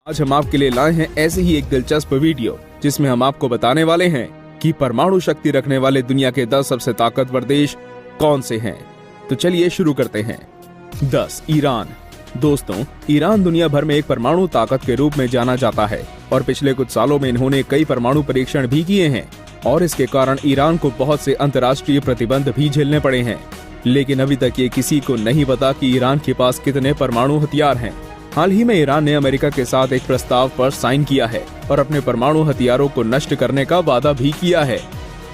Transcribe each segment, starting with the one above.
आज हम आपके लिए लाए हैं ऐसे ही एक दिलचस्प वीडियो जिसमें हम आपको बताने वाले हैं कि परमाणु शक्ति रखने वाले दुनिया के 10 सबसे ताकतवर देश कौन से हैं। तो चलिए शुरू करते हैं। 10. ईरान। दोस्तों, ईरान दुनिया भर में एक परमाणु ताकत के रूप में जाना जाता है और पिछले कुछ सालों में इन्होंने कई परमाणु परीक्षण भी किए हैं और इसके कारण ईरान को बहुत से अंतर्राष्ट्रीय प्रतिबंध भी झेलने पड़े हैं। लेकिन अभी तक ये किसी को नहीं पता कि ईरान के पास कितने परमाणु हथियार हैं। हाल ही में ईरान ने अमेरिका के साथ एक प्रस्ताव पर साइन किया है और अपने परमाणु हथियारों को नष्ट करने का वादा भी किया है।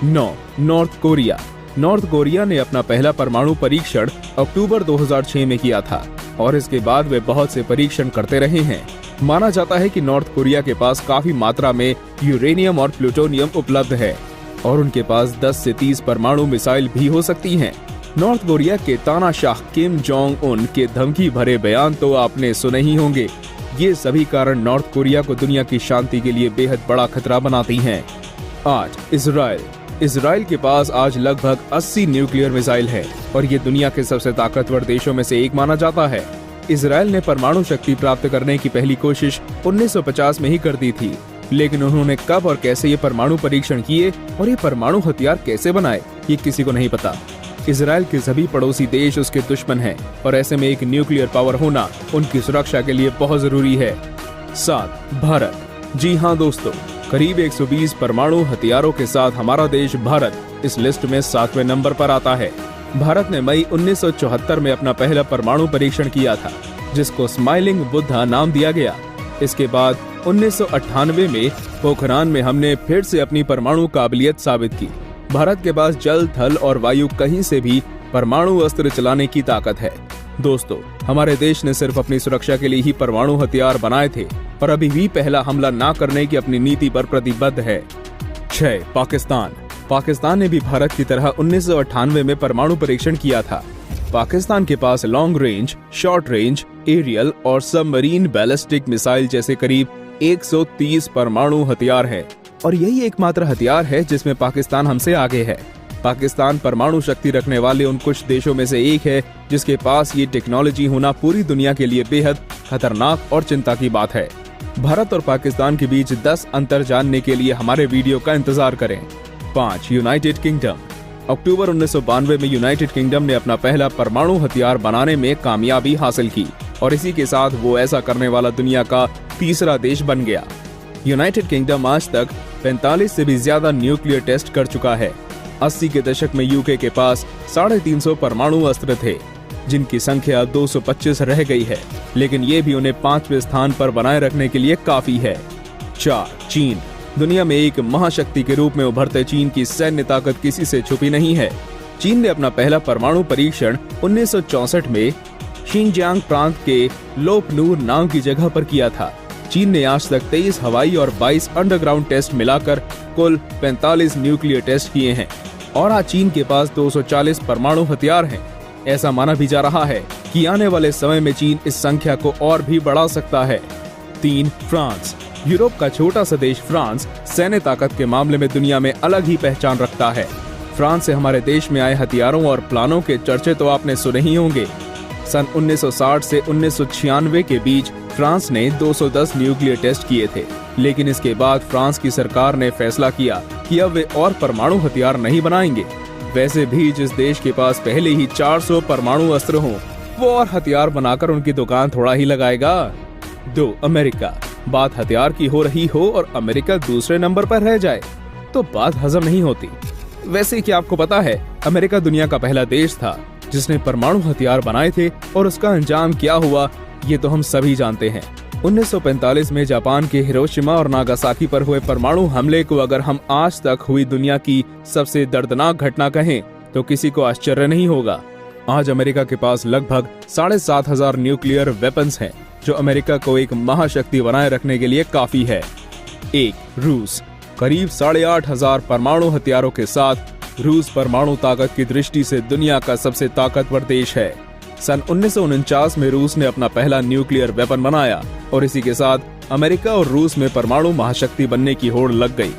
9. North Korea. नॉर्थ कोरिया ने अपना पहला परमाणु परीक्षण अक्टूबर 2006 में किया था और इसके बाद वे बहुत से परीक्षण करते रहे हैं। माना जाता है कि नॉर्थ कोरिया के पास काफी मात्रा में यूरेनियम और प्लूटोनियम उपलब्ध है और उनके पास 10 से 30 परमाणु मिसाइल भी हो सकती हैं। नॉर्थ कोरिया के तानाशाह किम जोंग उन के धमकी भरे बयान तो आपने सुने ही होंगे। ये सभी कारण नॉर्थ कोरिया को दुनिया की शांति के लिए बेहद बड़ा खतरा बनाती हैं। 8. इजराइल। इजराइल के पास आज लगभग 80 न्यूक्लियर मिसाइल है और ये दुनिया के सबसे ताकतवर देशों में से एक माना जाता है। इजराइल ने परमाणु शक्ति प्राप्त करने की पहली कोशिश 1950 में ही कर दी थी, लेकिन उन्होंने कब और कैसे ये परमाणु परीक्षण किए और ये परमाणु हथियार कैसे बनाए, ये किसी को नहीं पता। इजराइल के सभी पड़ोसी देश उसके दुश्मन हैं और ऐसे में एक न्यूक्लियर पावर होना उनकी सुरक्षा के लिए बहुत जरूरी है। 7. भारत। जी हाँ दोस्तों, करीब 120 परमाणु हथियारों के साथ हमारा देश भारत इस लिस्ट में 7वें नंबर पर आता है। भारत ने मई 1974 में अपना पहला परमाणु परीक्षण किया था जिसको स्माइलिंग बुद्धा नाम दिया गया। इसके बाद 1998 में पोखरान में हमने फिर से अपनी परमाणु काबिलियत साबित की। भारत के पास जल, थल और वायु कहीं से भी परमाणु अस्त्र चलाने की ताकत है। दोस्तों, हमारे देश ने सिर्फ अपनी सुरक्षा के लिए ही परमाणु हथियार बनाए थे और अभी भी पहला हमला ना करने की अपनी नीति पर प्रतिबद्ध है। 6. पाकिस्तान। पाकिस्तान ने भी भारत की तरह 1998 में परमाणु परीक्षण किया था। पाकिस्तान के पास long range, short range, aerial और सबमरीन बैलिस्टिक मिसाइल जैसे करीब 130 परमाणु हथियार है और यही एकमात्र हथियार है जिसमें पाकिस्तान हमसे आगे है। पाकिस्तान परमाणु शक्ति रखने वाले उन कुछ देशों में से एक है जिसके पास ये टेक्नोलॉजी होना पूरी दुनिया के लिए बेहद खतरनाक और चिंता की बात है। भारत और पाकिस्तान के बीच 10 अंतर जानने के लिए हमारे वीडियो का इंतजार करें। 5. United kingdom. अक्टूबर 1992 में यूनाइटेड किंगडम ने अपना पहला परमाणु हथियार बनाने में कामयाबी हासिल की और इसी के साथ वो ऐसा करने वाला दुनिया का तीसरा देश बन गया। यूनाइटेड किंगडम आज तक 45 से भी ज्यादा न्यूक्लियर टेस्ट कर चुका है। 80 के दशक में यूके के पास 350 परमाणु अस्त्र थे जिनकी संख्या 225 रह गई है, लेकिन ये भी उन्हें 5वें स्थान पर बनाए रखने के लिए काफी है। 4. चीन। दुनिया में एक महाशक्ति के रूप में उभरते चीन की सैन्य ताकत किसी से छुपी नहीं है। चीन ने अपना पहला परमाणु परीक्षण 1964 में शिनजियांग प्रांत के लोपनूर नाम की जगह पर किया था। चीन ने आज तक 23 हवाई और 22 अंडरग्राउंड टेस्ट मिलाकर कुल 45 न्यूक्लियर टेस्ट किए हैं और आज चीन के पास 240 परमाणु हथियार हैं। ऐसा माना भी जा रहा है कि आने वाले समय में चीन इस संख्या को और भी बढ़ा सकता है। 3. फ्रांस। यूरोप का छोटा सा देश फ्रांस सैन्य ताकत के मामले में दुनिया में अलग ही पहचान रखता है। फ्रांस से हमारे देश में आए हथियारों और प्लानों के चर्चे तो आपने सुने ही होंगे। सन 1960 से 1996 के बीच फ्रांस ने 210 न्यूक्लियर टेस्ट किए थे, लेकिन इसके बाद फ्रांस की सरकार ने फैसला किया कि अब वे और परमाणु हथियार नहीं बनाएंगे। वैसे भी जिस देश के पास पहले ही 400 परमाणु अस्त्र हों, वो और हथियार बनाकर उनकी दुकान थोड़ा ही लगाएगा। 2. अमेरिका। बात हथियार की हो रही हो और अमेरिका दूसरे नंबर पर रह जाए तो बात हजम नहीं होती। वैसे क्या आपको पता है, अमेरिका दुनिया का पहला देश था जिसने परमाणु हथियार बनाए थे और उसका अंजाम क्या हुआ ये तो हम सभी जानते हैं। 1945 में जापान के हिरोशिमा और नागासाकी पर हुए परमाणु हमले को अगर हम आज तक हुई दुनिया की सबसे दर्दनाक घटना कहें तो किसी को आश्चर्य नहीं होगा। आज अमेरिका के पास लगभग 7,500 न्यूक्लियर वेपन्स हैं जो अमेरिका को एक महाशक्ति बनाए रखने के लिए काफी है। 1. रूस। करीब 8,500 परमाणु हथियारों के साथ रूस परमाणु ताकत की दृष्टि से दुनिया का सबसे ताकतवर देश है। सन 1949 में रूस ने अपना पहला न्यूक्लियर वेपन बनाया और इसी के साथ अमेरिका और रूस में परमाणु महाशक्ति बनने की होड़ लग गई।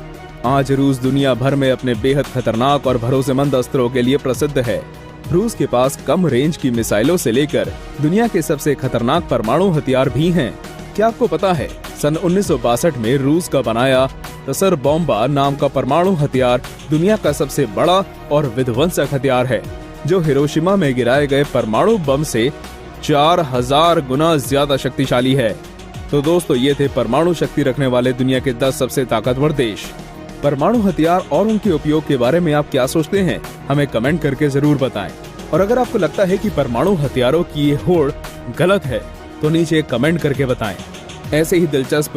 आज रूस दुनिया भर में अपने बेहद खतरनाक और भरोसेमंद अस्त्रों के लिए प्रसिद्ध है। रूस के पास कम रेंज की मिसाइलों से लेकर दुनिया के सबसे खतरनाक परमाणु हथियार भी हैं। क्या आपको पता है सन 1962 में रूस का बनाया तसर बॉम्बा नाम का परमाणु हथियार दुनिया का सबसे बड़ा और विध्वंसक हथियार है, जो हिरोशिमा में गिराए गए परमाणु बम से 4000 गुना ज्यादा शक्तिशाली है। तो दोस्तों, ये थे परमाणु शक्ति रखने वाले दुनिया के 10 सबसे ताकतवर देश। परमाणु हथियार और उनके उपयोग के बारे में आप क्या सोचते हैं, हमें कमेंट करके जरूर बताएं। और अगर आपको लगता है कि परमाणु हथियारों की ये होड़ गलत है तो नीचे कमेंट करके बताएं। ऐसे ही दिलचस्प